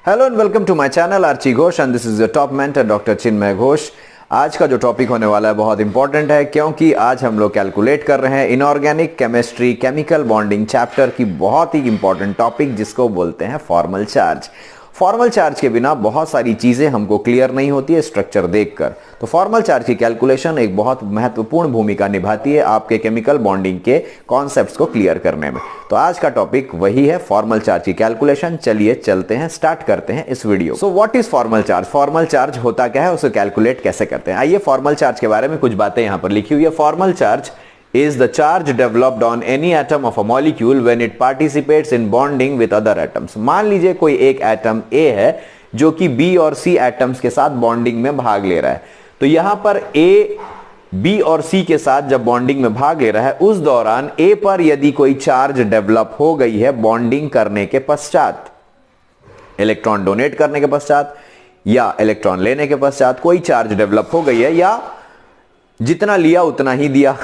Hello and welcome to my channel Archi Ghosh and this is your top mentor doctor Chinmay Ghosh. आज का जो topic होने वाला है बहुत इंपॉर्टेंट है, क्योंकि आज हम लोग कैलकुलेट कर रहे हैं inorganic chemistry chemical bonding chapter की बहुत ही इंपॉर्टेंट टॉपिक, जिसको बोलते हैं फॉर्मल चार्ज। फॉर्मल चार्ज के बिना बहुत सारी चीजें हमको क्लियर नहीं होती है स्ट्रक्चर देखकर। तो फॉर्मल चार्ज की कैलकुलेशन एक बहुत महत्वपूर्ण भूमिका निभाती है आपके केमिकल बॉन्डिंग के कॉन्सेप्ट्स को क्लियर करने में। तो आज का टॉपिक वही है, फॉर्मल चार्ज की कैलकुलेशन। चलिए चलते हैं, स्टार्ट करते हैं इस video. So what is formal charge? Formal charge होता क्या है, उसे कैलकुलेट कैसे करते हैं? आइए फॉर्मल चार्ज के बारे में कुछ बातें यहां पर लिखी हुई है। Formal charge is the charge developed on any atom of a molecule when it participates in bonding with other atoms। मान लीजिए कोई एक एटम A है जो कि B और C एटम्स के साथ बॉन्डिंग में भाग ले रहा है। तो यहां पर A B और C के साथ जब बॉन्डिंग में भाग ले रहा है, उस दौरान A पर यदि कोई चार्ज डेवलप हो गई है बॉन्डिंग करने के पश्चात, इलेक्ट्रॉन डोनेट करने के पश्चात या इलेक्ट्रॉन लेने के पश्चात कोई चार्ज डेवलप हो गई है, या जितना लिया उतना ही दिया,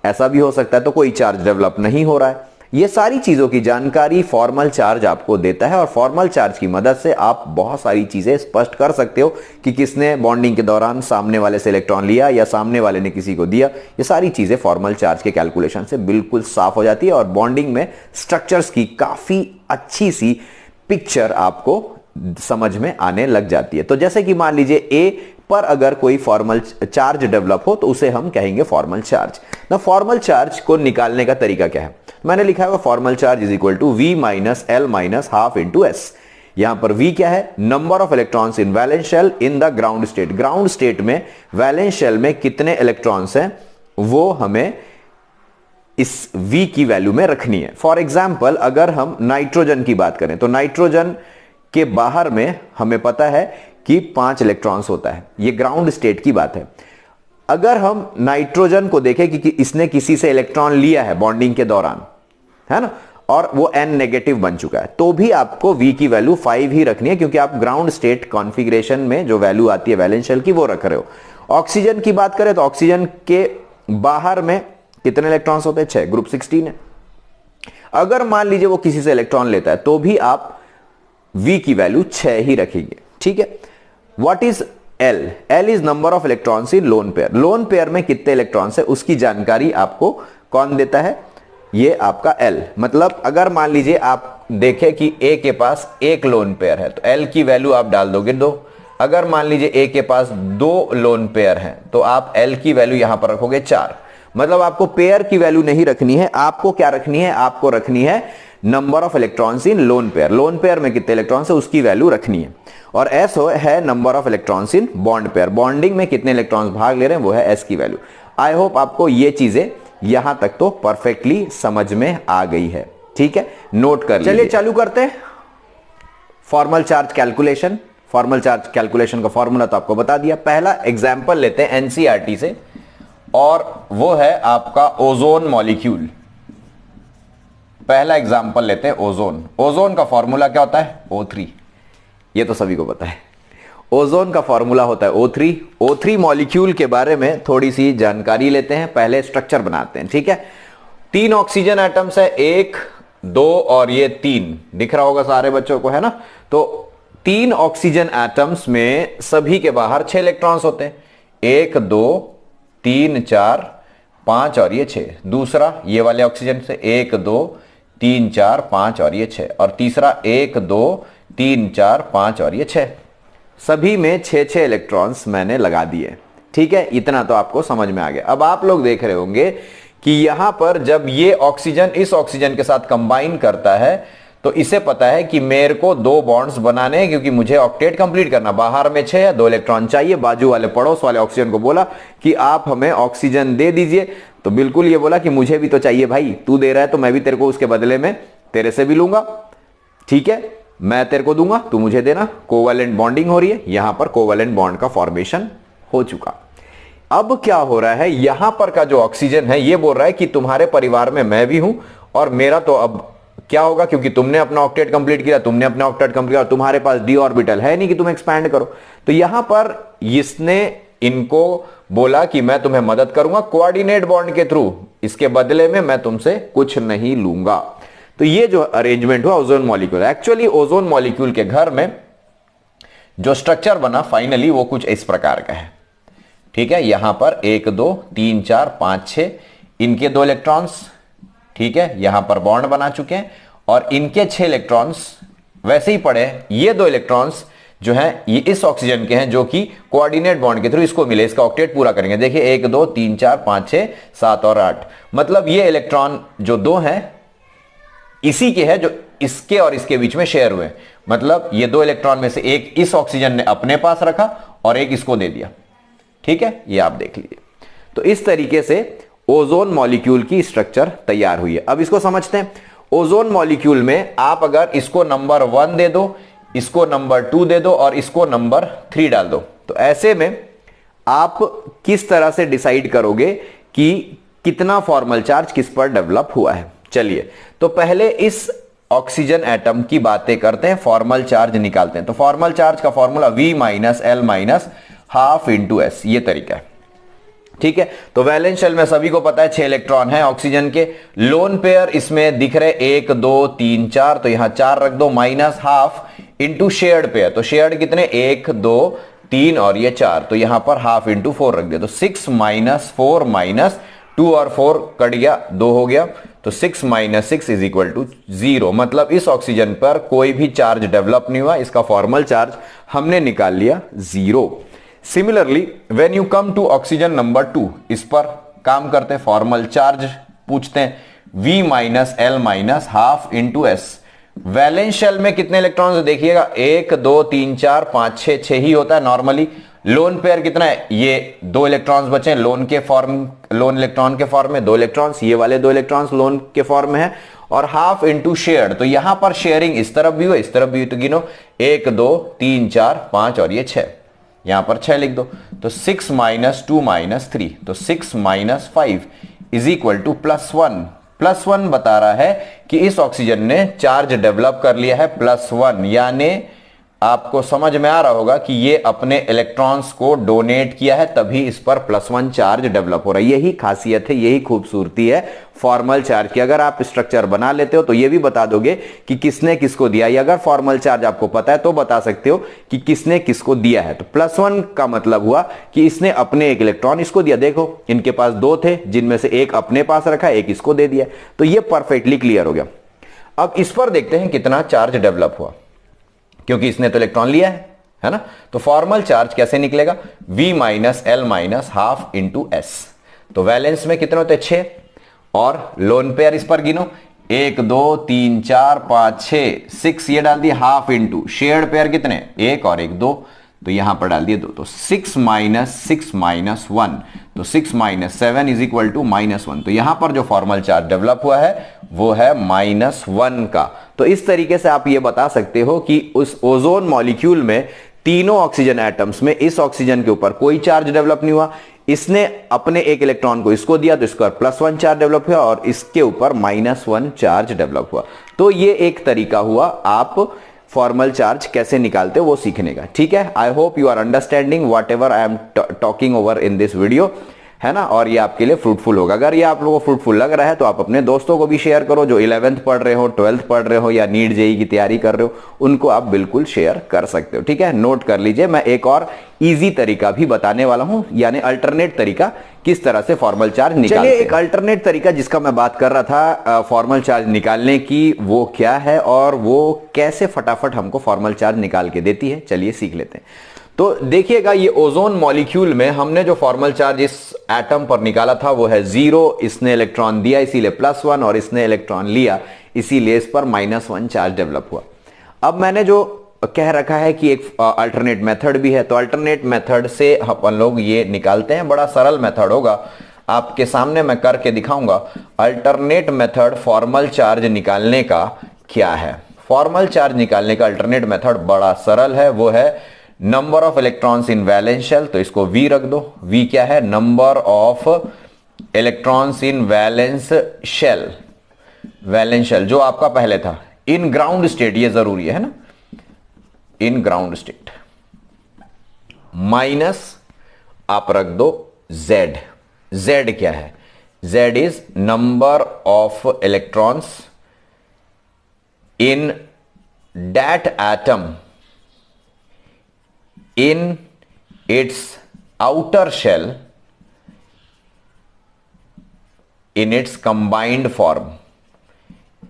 ऐसा भी हो सकता है, तो कोई चार्ज डेवलप नहीं हो रहा है। ये सारी चीजों की जानकारी फॉर्मल चार्ज आपको देता है और फॉर्मल चार्ज की मदद से आप बहुत सारी चीजें स्पष्ट कर सकते हो कि किसने बॉन्डिंग के दौरान सामने वाले से इलेक्ट्रॉन लिया या सामने वाले ने किसी को दिया। ये सारी चीजें फॉर्मल चार्ज के कैलकुलेशन से बिल्कुल साफ हो जाती है और बॉन्डिंग में स्ट्रक्चर्स की काफी अच्छी सी पिक्चर आपको समझ में आने लग जाती है। तो जैसे कि मान लीजिए ए पर अगर कोई फॉर्मल चार्ज डेवलप हो तो उसे हम कहेंगे फॉर्मल चार्ज। ना फॉर्मल चार्ज को निकालने का तरीका क्या है? मैंने लिखा है formal charge is equal to V minus L minus half into S। यहां पर V क्या है? Number of electrons in valence shell in the ground state. Ground state में वैलेंस शेल में कितने इलेक्ट्रॉन्स हैं वो हमें इस V की वैल्यू में रखनी है। फॉर एग्जाम्पल अगर हम नाइट्रोजन की बात करें तो नाइट्रोजन के बाहर में हमें पता है कि 5 इलेक्ट्रॉन्स होता है, ये ग्राउंड स्टेट की बात है। अगर हम नाइट्रोजन को देखें कि इसने किसी से इलेक्ट्रॉन लिया है बॉन्डिंग के दौरान, है ना, और वो N नेगेटिव बन चुका है, तो भी आपको V की वैल्यू 5 ही रखनी है, क्योंकि आप ग्राउंड स्टेट कॉन्फ़िगरेशन में जो वैल्यू आती है वैलेंस शेल की वो रख रहे हो। ऑक्सीजन की बात करें तो ऑक्सीजन के बाहर में कितने इलेक्ट्रॉन्स होते हैं? 6, ग्रुप 16 है। अगर मान लीजिए वो किसी से इलेक्ट्रॉन लेता है तो भी आप V की वैल्यू 6 ही रखेंगे, ठीक है। What is L? L is number of electrons in lone pair। Lone pair में कितने इलेक्ट्रॉन्स है उसकी जानकारी आपको कौन देता है? ये आपका L। मतलब अगर मान लीजिए आप देखें कि A के पास एक लोन पेयर है तो L की वैल्यू आप डाल दोगे 2। अगर मान लीजिए A के पास 2 लोन पेयर हैं तो आप L की वैल्यू यहां पर रखोगे 4। मतलब आपको पेयर की वैल्यू नहीं रखनी है, आपको क्या रखनी है? आपको रखनी है number of electrons in lone pair. Lone pair में कितने इलेक्ट्रॉन्स है उसकी वैल्यू रखनी है। और S है number of electrons in bond pair. Bonding में कितने इलेक्ट्रॉन्स भाग ले रहे हैं वो है S की वैल्यू। आई होप आपको ये चीजें यहां तक तो परफेक्टली समझ में आ गई है, ठीक है, नोट कर लीजिए। चलिए चालू करते हैं formal charge calculation. Formal charge calculation का फॉर्मूला तो आपको बता दिया। पहला एग्जाम्पल लेते हैं NCERT से, और वो है आपका ओजोन मॉलिक्यूल। पहला एग्जाम्पल लेते हैं ओजोन। ओजोन का फॉर्मूला क्या होता है? O3। ये तो सभी को पता है, ओजोन का फॉर्मूला होता है O3। O3 मॉलिक्यूल के बारे में थोड़ी सी जानकारी लेते हैं, पहले स्ट्रक्चर बनाते हैं, ठीक है। 3 ऑक्सीजन एटम्स है, 1 2 और ये 3 दिख रहा होगा सारे बच्चों को, है ना। तो 3 ऑक्सीजन एटम्स में सभी के बाहर 6 इलेक्ट्रॉन्स होते हैं। 1 2 3 4 5 और ये 6। दूसरा ये वाले ऑक्सीजन से 1 2 3 4 5 और ये 6। और तीसरा 1 2 3 4 5 और ये 6। सभी में 6 इलेक्ट्रॉन्स मैंने लगा दिए, ठीक है। इतना तो आपको समझ में आ गया। अब आप लोग देख रहे होंगे कि यहां पर जब ये ऑक्सीजन इस ऑक्सीजन के साथ कंबाइन करता है तो इसे पता है कि मेरे को 2 बॉन्ड्स बनाने हैं, क्योंकि मुझे ऑक्टेट कंप्लीट करना। बाहर में 6 है, 2 इलेक्ट्रॉन चाहिए। बाजू वाले पड़ोस वाले ऑक्सीजन को बोला कि आप हमें ऑक्सीजन दे दीजिए, तो बिल्कुल ये बोला कि मुझे भी तो चाहिए भाई, तू दे रहा है तो मैं भी तेरे को उसके बदले में तेरे से भी लूंगा, ठीक है, मैं तेरे को दूंगा, तू मुझे देना। कोवैलेंट बॉन्डिंग हो रही है, यहां पर कोवैलेंट बॉन्ड का फॉर्मेशन हो चुका। अब क्या हो रहा है? यहां पर का जो ऑक्सीजन है ये बोल रहा है कि तुम्हारे परिवार में मैं भी हूं और मेरा तो अब क्या होगा, क्योंकि तुमने अपना ऑक्टेट कंप्लीट किया, तुमने अपना ऑक्टेट कंप्लीट किया और तुम्हारे पास डी ऑर्बिटल है नहीं कि तुम एक्सपैंड करो। तो यहां पर इसने इनको बोला कि मैं तुम्हें मदद करूंगा कोऑर्डिनेट बॉन्ड के थ्रू, इसके बदले में मैं तुमसे कुछ नहीं लूंगा। तो ये जो अरेंजमेंट हुआ ozone molecule, actually ozone molecule के घर में जो स्ट्रक्चर बना फाइनली वो कुछ इस प्रकार का है। ठीक है, यहां पर 1 2 3 4 5 6 इनके 2 इलेक्ट्रॉन्स, ठीक है, यहां पर बॉन्ड बना चुके हैं और इनके 6 इलेक्ट्रॉन्स वैसे ही पड़े हैं। ये 2 इलेक्ट्रॉन्स जो हैं ये इस ऑक्सीजन के हैं जो कि कोऑर्डिनेट बॉन्ड के थ्रू इसको मिले, इसका ऑक्टेट पूरा करेंगे। देखिए 1 2 3 4 5 6 7 और 8, मतलब ये इलेक्ट्रॉन जो 2 हैं इसी के हैं जो इसके और इसके बीच में शेयर हुए। मतलब ये 2 इलेक्ट्रॉन में से एक इस ऑक्सीजन ने अपने पास रखा और एक इसको दे दिया। ठीक है, ये आप देख लीजिए। तो इस तरीके से ओजोन मॉलिक्यूल की स्ट्रक्चर तैयार हुई है। अब इसको समझते हैं। ओजोन मॉलिक्यूल में आप अगर इसको नंबर 1 दे दो, इसको नंबर 2 दे दो और इसको नंबर 3 डाल दो, तो ऐसे में आप किस तरह से डिसाइड करोगे कि कितना फॉर्मल चार्ज किस पर डेवलप हुआ है। चलिए, तो पहले इस ऑक्सीजन एटम की बातें करते हैं, फॉर्मल चार्ज निकालते हैं। तो फॉर्मल चार्ज का formula V minus L minus half into S, ये तरीका है। ठीक है, तो वैलेंस शेल में सभी को पता है 6 इलेक्ट्रॉन है ऑक्सीजन के। लोन पेयर इसमें दिख रहे 1 2 3 4, तो यहां 4 रख दो, minus half into shared pair. तो शेयर्ड कितने 1 2 3 और ये 4, तो यहां पर हाफ इंटू 4 रख दिया। तो 6 माइनस 4 माइनस 2 और 4 कट गया, 2 हो गया। तो 6 माइनस 6 इज इक्वल टू 0। मतलब इस ऑक्सीजन पर कोई भी चार्ज डेवलप नहीं हुआ, इसका फॉर्मल चार्ज हमने निकाल लिया 0। Similarly when you come to oxygen number 2, इस पर काम करते हैं, फॉर्मल चार्ज पूछते हैं। V minus L minus half into S. Valence shell में कितने इलेक्ट्रॉन्स देखिएगा 1 2 3 4 5 6, 6 ही होता है नॉर्मली। लोन पेयर कितना है, ये 2 इलेक्ट्रॉन्स बचे लोन इलेक्ट्रॉन के फॉर्म में 2 इलेक्ट्रॉन्स, ये वाले 2 इलेक्ट्रॉन्स लोन के फॉर्म में है। और हाफ इंटू शेयर्ड, तो यहां पर शेयरिंग इस तरफ भी हो इस तरफ भी हो, तो गिनो 1 2 3 4 5 और ये 6, यहां पर 6 लिख दो। तो 6 माइनस 2 माइनस 3, तो 6 माइनस 5 इज इक्वल टू +1। +1 बता रहा है कि इस ऑक्सीजन ने चार्ज डेवलप कर लिया है +1, यानी आपको समझ में आ रहा होगा कि ये अपने इलेक्ट्रॉन्स को डोनेट किया है, तभी इस पर +1 चार्ज डेवलप हो रहा है। यही खासियत है, यही खूबसूरती है फॉर्मल चार्ज की। अगर आप स्ट्रक्चर बना लेते हो तो ये भी बता दोगे कि किसने किसको दिया। या अगर फॉर्मल चार्ज आपको पता है तो बता सकते हो कि किसने किसको दिया है। तो +1 का मतलब हुआ कि इसने अपने एक इलेक्ट्रॉन इसको दिया। देखो इनके पास 2 थे, जिनमें से एक अपने पास रखा, एक इसको दे दिया। तो ये परफेक्टली क्लियर हो गया। अब इस पर देखते हैं कितना चार्ज डेवलप हुआ, क्योंकि इसने तो इलेक्ट्रॉन लिया है ना। तो फॉर्मल चार्ज कैसे निकलेगा, V minus L minus half into S. तो वैलेंस में कितने होते 6 और लोन पेयर इस पर गिनो 1 2 3 4 5 6, 6 ये डाल दिए हाफ इंटू शेयर्ड पेयर कितने 1 और 1 2, तो यहां पर डाल दिए 2। तो 6 माइनस 6 माइनस 1, तो 6 माइनस 7 इज इक्वल टू -1। तो यहां पर जो फॉर्मल चार्ज डेवलप हुआ है वो है -1 का। तो इस तरीके से आप ये बता सकते हो कि उस ओजोन मॉलिक्यूल में तीनों ऑक्सीजन एटम्स में इस ऑक्सीजन के ऊपर कोई चार्ज डेवलप नहीं हुआ। इसने अपने एक इलेक्ट्रॉन को इसको दिया तो इसका +1 चार्ज डेवलप हुआ और इसके ऊपर -1 चार्ज डेवलप हुआ। तो ये एक तरीका हुआ आप फॉर्मल चार्ज कैसे निकालते हो वो सीखने का। ठीक है, I hope you are understanding whatever I am talking over in this video, है ना। और ये आपके लिए फ्रूटफुल होगा। अगर ये आप लोगों को फ्रूटफुल लग रहा है तो आप अपने दोस्तों को भी शेयर करो, जो 11th पढ़ रहे हो, 12th पढ़ रहे हो या नीट जेई की तैयारी कर रहे हो, उनको आप बिल्कुल शेयर कर सकते हो। ठीक है, नोट कर लीजिए। मैं एक और इजी तरीका भी बताने वाला हूं, यानी अल्टरनेट तरीका किस तरह से फॉर्मल चार्ज निकालते हैं। चलिए, एक अल्टरनेट तरीका जिसका मैं बात कर रहा था फॉर्मल चार्ज निकालने की, वो क्या है और वो कैसे फटाफट हमको फॉर्मल चार्ज निकाल के देती है, चलिए सीख लेते हैं। तो देखिएगा, ये ओजोन मॉलिक्यूल में हमने जो फॉर्मल चार्ज इस एटम पर निकाला था वो है 0। इसने इलेक्ट्रॉन दिया इसीलिए +1 और इसने इलेक्ट्रॉन लिया इसीलिए इस पर -1 चार्ज डेवलप हुआ। अब मैंने जो कह रखा है कि एक अल्टरनेट मेथड भी है, तो अल्टरनेट मेथड से अपन लोग ये निकालते हैं। बड़ा सरल मेथड होगा, आपके सामने मैं करके दिखाऊंगा। अल्टरनेट मेथड फॉर्मल चार्ज निकालने का क्या है। फॉर्मल चार्ज निकालने का अल्टरनेट मेथड बड़ा सरल है, वो है number of electrons in valence shell. तो इसको V रख दो। V क्या है, number of electrons in valence shell. Valence shell जो आपका पहले था इन ग्राउंड स्टेट, ये जरूरी है ना, इन ग्राउंड स्टेट, माइनस आप रख दो Z। Z क्या है, Z is number of electrons in that atom in its outer shell in its combined form,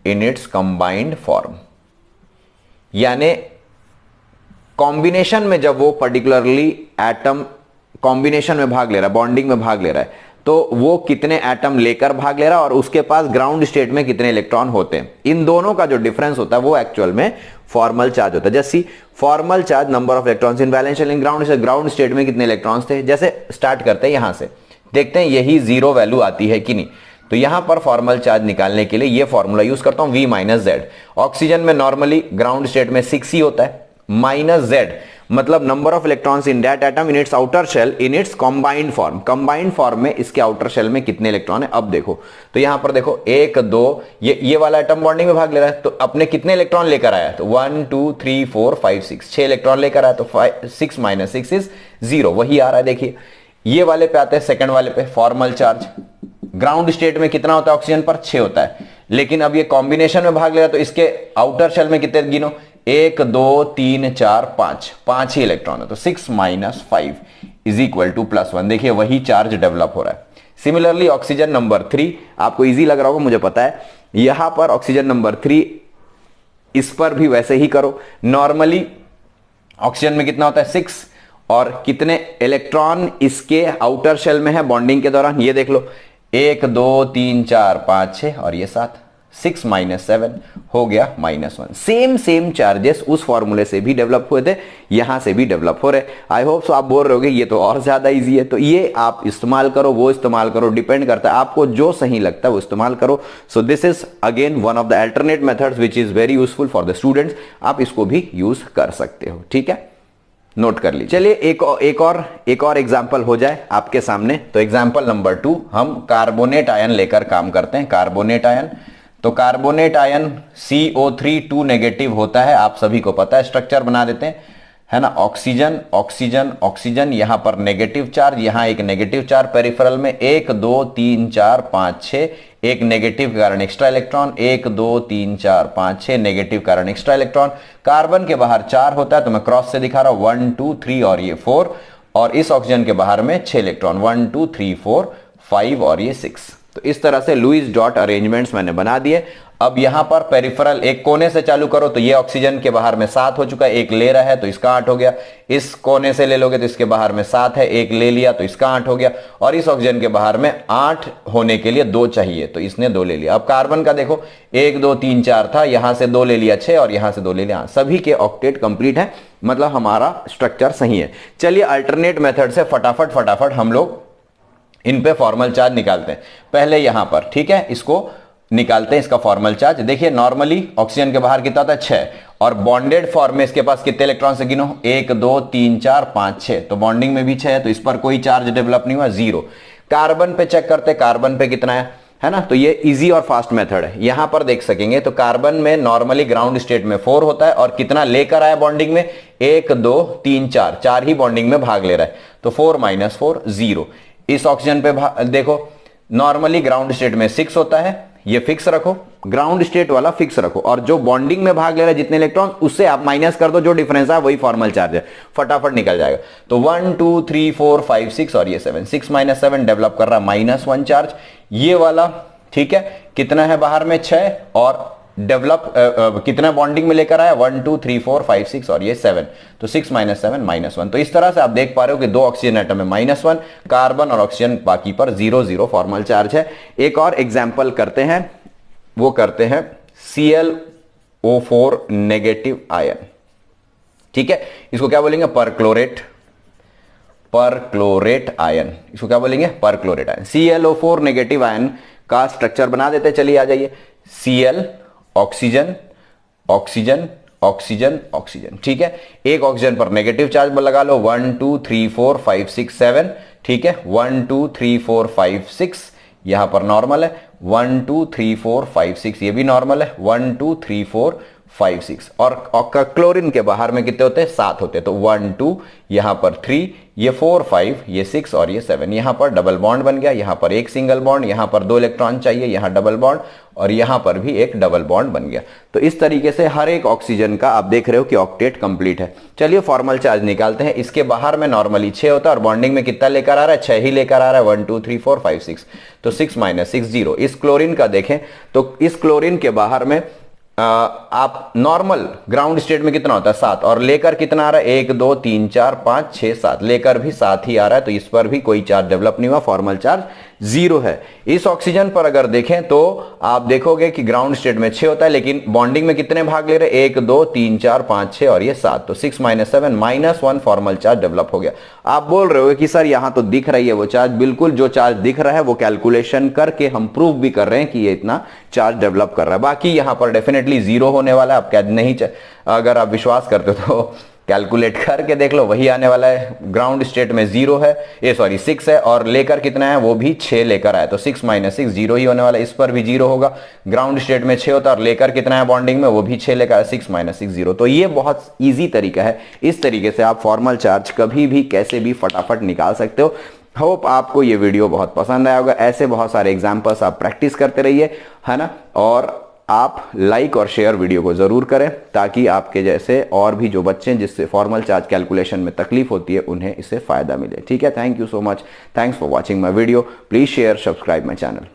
in its combined form, यानी कॉम्बिनेशन में जब वो पर्टिकुलरली एटम कॉम्बिनेशन में भाग ले रहा है, बॉन्डिंग में भाग ले रहा है, तो वो कितने एटम लेकर भाग ले रहा है और उसके पास ग्राउंड स्टेट में कितने इलेक्ट्रॉन होते हैं, इन दोनों का जो डिफरेंस होता है वो एक्चुअल में फॉर्मल चार्ज होता है। जैसे formal charge number of electrons in valence shell in ground, से ग्राउंड स्टेट में कितने इलेक्ट्रॉन्स थे। जैसे स्टार्ट करते हैं यहां से, देखते हैं यही जीरो वैल्यू आती है कि नहीं। तो यहां पर फॉर्मल चार्ज निकालने के लिए ये फॉर्मूला यूज करता हूं, V माइनस जेड। ऑक्सीजन में नॉर्मली ग्राउंड स्टेट में 6 ही होता है, माइनस जेड मतलब number of electrons in that atom in its outer shell in its combined form. Combined form में इसके आउटर शेल में कितने इलेक्ट्रॉन है। अब देखो तो यहां पर देखो 1 2, ये वाला एटम बॉन्डिंग में भाग ले रहा है, तो अपने कितने इलेक्ट्रॉन लेकर आया, तो 1 2 3 4 5 6, 6 इलेक्ट्रॉन लेकर आया, तो 6 माइनस 6 इज 0, वही आ रहा है। देखिए ये वाले पे आते हैं, सेकंड वाले पे फॉर्मल चार्ज ग्राउंड स्टेट में कितना होता है ऑक्सीजन पर, 6 होता है, लेकिन अब ये कॉम्बिनेशन में भाग ले रहा है, तो इसके आउटर शेल में कितने गिनो, 1 2 3 4 5, 5 ही इलेक्ट्रॉन है, तो 6 माइनस 5 इज इक्वल टू +1। देखिए वही चार्ज डेवलप हो रहा है। सिमिलरली ऑक्सीजन नंबर 3, आपको इजी लग रहा होगा मुझे पता है, यहां पर ऑक्सीजन नंबर 3, इस पर भी वैसे ही करो। नॉर्मली ऑक्सीजन में कितना होता है 6, और कितने इलेक्ट्रॉन इसके आउटर शेल में है बॉन्डिंग के दौरान, ये देख लो 1 2 3 4 5 6 और ये 7, 6 माइनस 7 हो गया -1। सेम चार्जेस उस फॉर्मूले से भी डेवलप हुए थे, यहां से भी डेवलप हो रहे। आई होप सो आप बोल रहे होगे ये तो और ज्यादा इजी है, तो ये आप इस्तेमाल करो, वो इस्तेमाल करो, डिपेंड करता है आपको जो सही लगता है वो इस्तेमाल करो। So this is again one of the alternate methods which is very useful for the students, आप इसको भी यूज कर सकते हो, ठीक है, नोट कर लीजिए। चलिए एक और एग्जांपल हो जाए आपके सामने। तो एग्जांपल नंबर 2, हम कार्बोनेट आयन लेकर काम करते हैं। कार्बोनेट आयन, तो कार्बोनेट आयन CO3 2 नेगेटिव होता है, आप सभी को पता है। स्ट्रक्चर बना देते हैं, है ना, ऑक्सीजन ऑक्सीजन ऑक्सीजन, यहां पर नेगेटिव चार्ज, यहां एक नेगेटिव चार्ज पेरिफेरल में, 1 2 3 4 5 6, एक नेगेटिव के कारण एक्स्ट्रा इलेक्ट्रॉन, 1 2 3 4 5 6 नेगेटिव कारण एक्स्ट्रा इलेक्ट्रॉन। कार्बन के बाहर 4 होता है, तो मैं क्रॉस से दिखा रहा हूं 1 2 3 और ये 4, और इस ऑक्सीजन के बाहर में 6 इलेक्ट्रॉन, 1 2 3 4 5 और ये 6। तो इस तरह से लुईस डॉट अरेंजमेंट्स मैंने बना दिए। अब यहां पर पेरिफेरल एक कोने से चालू करो, तो ये ऑक्सीजन के बाहर में 7 हो चुका है, एक ले रहा है तो इसका 8 हो गया। इस कोने से ले लोगे तो इसके बाहर में 7 है, एक ले लिया तो इसका 8 हो गया, और इस ऑक्सीजन के बाहर में 8 होने के लिए 2 चाहिए, तो इसने 2 ले लिया। अब कार्बन का देखो 1 2 3 4 था, यहां से 2 ले लिया 6, और यहां से 2 ले लिया, सभी के ऑक्टेट कंप्लीट है, मतलब हमारा स्ट्रक्चर सही है। चलिए अल्टरनेट मेथड से फटाफट हम लोग इन पे फॉर्मल चार्ज निकालते हैं। पहले यहां पर, ठीक है, इसको निकालते हैं, इसका फॉर्मल चार्ज। देखिए नॉर्मली ऑक्सीजन के बाहर कितना होता है 6, और बॉन्डेड फॉर्म में इसके पास कितने इलेक्ट्रॉन से गिनो, 1 2 3 4 5 6, तो बॉन्डिंग में भी 6 है, तो इस पर कोई चार्ज डेवलप नहीं हुआ, 0। कार्बन पे चेक करते, कार्बन पे कितना है ना, तो ये इजी और फास्ट मेथड है। यहां पर देख सकेंगे तो कार्बन में नॉर्मली ग्राउंड स्टेट में 4 होता है, और कितना लेकर आया बॉन्डिंग में, 1 2 3 4, 4 ही बॉन्डिंग में भाग ले रहा है, तो 4 माइनस 4 0। इस ऑक्सीजन पे देखो नॉर्मली ग्राउंड स्टेट में 6 होता है, ये फिक्स रखो, ग्राउंड स्टेट वाला फिक्स रखो, और जो बॉन्डिंग में भाग ले रहा है जितने इलेक्ट्रॉन, उससे आप माइनस कर दो, जो डिफरेंस है वही फॉर्मल चार्ज है, फटाफट निकल जाएगा। तो 1 2 3 4 5 6 और ये 7, 6 माइनस 7 डेवलप कर रहा है -1 चार्ज, ये वाला, ठीक है, कितना है बाहर में 6, और डेवलप कितना बॉन्डिंग में लेकर आया 1 2 3 4 5 6 और ये 7, तो 6 माइनस 7 -1। तो इस तरह से आप देख पा रहे हो कि 2 ऑक्सीजन एटम में -1, कार्बन और ऑक्सीजन बाकी पर 0 0 फॉर्मल चार्ज है। एक और एग्जांपल करते हैं, वो करते हैं ClO4 नेगेटिव आयन, ठीक है, इसको क्या बोलेंगे, परक्लोरेट आयन, इसको क्या बोलेंगे, perchlorate ion. ClO4 negative ion का स्ट्रक्चर बना देते, चलिए आ जाइए। Cl oxygen oxygen oxygen oxygen, ठीक है, एक ऑक्सीजन पर नेगेटिव चार्ज लगा लो, 1 2 3 4 5 6 7, ठीक है, 1 2 3 4 5 6, यहां पर नॉर्मल है, 1 2 3 4 5 6 ये भी नॉर्मल है, 1 2 3 4 5 6 और क्लोरीन के बाहर में कितने होते हैं 7 होते हैं, तो 1 2 यहां पर 3, ये 4 5, ये 6 और ये 7, यहां पर डबल बॉन्ड बन गया, यहां पर एक सिंगल बॉन्ड, यहां पर 2 इलेक्ट्रॉन चाहिए, यहां डबल बॉन्ड और यहां पर भी एक डबल बॉन्ड बन गया। तो इस तरीके से हर एक ऑक्सीजन का आप देख रहे हो कि ऑक्टेट कंप्लीट है। चलिए फॉर्मल चार्ज निकालते हैं। इसके बाहर में नॉर्मली 6 होता है और बॉन्डिंग में कितना लेकर आ रहा है, 6 ही लेकर आ रहा है, 1 2 3 4 5 6, तो 6 - 6 0। इस क्लोरीन का देखें तो इस क्लोरीन के बाहर में आप नॉर्मल ग्राउंड स्टेट में कितना होता है 7 और लेकर कितना आ रहा है 1 2 3 4 5 6 7, लेकर भी 7 ही आ रहा है, तो इस पर भी कोई चार्ज डेवलप नहीं हुआ, फॉर्मल चार्ज 0 है। इस ऑक्सीजन पर अगर देखें तो आप देखोगे कि ग्राउंड स्टेट में 6 होता है लेकिन बॉन्डिंग में कितने भाग ले रहे हैं 1 2 3 4 5 6 और ये 7, तो 6 - 7 -1 फॉर्मल चार्ज डेवलप हो गया। आप बोल रहे हो कि सर यहां तो दिख रही है वो चार्ज, बिल्कुल जो चार्ज दिख रहा है वो कैलकुलेशन करके हम प्रूव भी कर रहे हैं कि ये इतना चार्ज डेवलप कर रहा है, बाकी यहां पर डेफिनेटली 0 होने वाला है। आप क्या नहीं, अगर आप विश्वास करते हो तो कैलकुलेट करके देख लो, वही आने वाला है। ग्राउंड स्टेट में 0 है, ये सॉरी 6 है और लेकर कितना है वो भी 6 लेकर आया, तो 6 - 6 0 ही होने वाला है। इस पर भी 0 होगा, ग्राउंड स्टेट में 6 होता है और लेकर कितना है बॉन्डिंग में वो भी 6 लेकर आया, 6 - 6 0। तो ये बहुत ईजी तरीका है, इस तरीके से आप फॉर्मल चार्ज कभी भी कैसे भी फटाफट निकाल सकते हो। होप आपको ये वीडियो बहुत पसंद आया होगा। ऐसे बहुत सारे एग्जाम्पल्स आप प्रैक्टिस करते रहिए, है ना, और आप लाइक और शेयर वीडियो को जरूर करें ताकि आपके जैसे और भी जो बच्चे हैं जिससे फॉर्मल चार्ज कैलकुलेशन में तकलीफ होती है उन्हें इससे फायदा मिले। ठीक है, thank you so much, thanks for watching my video, please share, subscribe my channel.